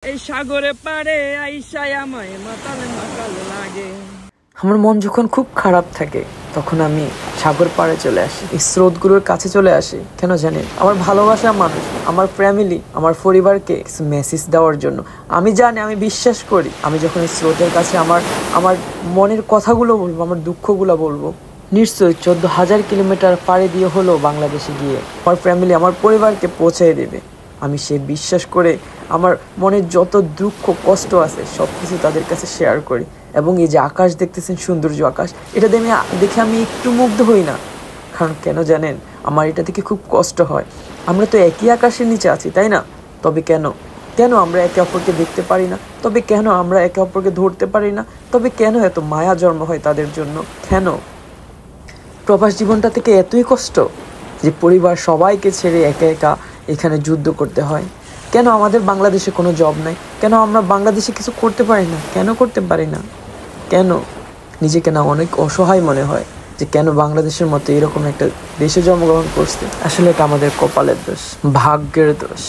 এই সাগরে পারে আইসায় আমায় মাতাল মাতাল লাগে। আমার মন যখন খুব খারাপ থাকে তখন আমি সাগর পাড়ে চলে আসি, এই স্রোতগুলোর কাছে চলে আসি। কেন জানেন? আমার ভালোবাসা মানুষ, আমার ফ্যামিলি, আমার পরিবারকে কিছু মেসেজ দেওয়ার জন্য। আমি জানি, আমি বিশ্বাস করি, আমি যখন এই স্রোতের কাছে আমার মনের কথাগুলো বলবো, আমার দুঃখগুলো বলবো, নিশ্চয়ই 14,000 কিলোমিটার পাড়ি দিয়ে হলেও বাংলাদেশে গিয়ে আমার ফ্যামিলি, আমার পরিবারকে পৌঁছে দেবে। আমি সে বিশ্বাস করে আমার মনের যত দুঃখ কষ্ট আছে সব কিছু তাদের কাছে শেয়ার করি। এবং এই যে আকাশ দেখতেছেন, সৌন্দর্য আকাশ, এটা দেখে আমি একটু মুগ্ধ হই না। কারণ কেন জানেন? আমার এটা থেকে খুব কষ্ট হয়। আমরা তো একই আকাশের নিচে আছি, তাই না? তবে কেন আমরা একে অপরকে দেখতে পারি না? তবে কেন আমরা একে অপরকে ধরতে পারি না? তবে কেন এত মায়া জন্ম হয় তাদের জন্য? কেন প্রবাস জীবনটা থেকে এতই কষ্ট যে পরিবার সবাইকে ছেড়ে একা একা এখানে যুদ্ধ করতে হয়? কেন আমাদের বাংলাদেশে কোনো জব নাই? কেন আমরা বাংলাদেশে কিছু করতে পারি না? কেন করতে পারি না? কেন নিজেকে না অনেক অসহায় মনে হয় যে কেন বাংলাদেশের মতো এরকম একটা দেশে জন্মগ্রহণ করছে। আসলে এটা আমাদের কপালের দোষ, ভাগ্যের দোষ।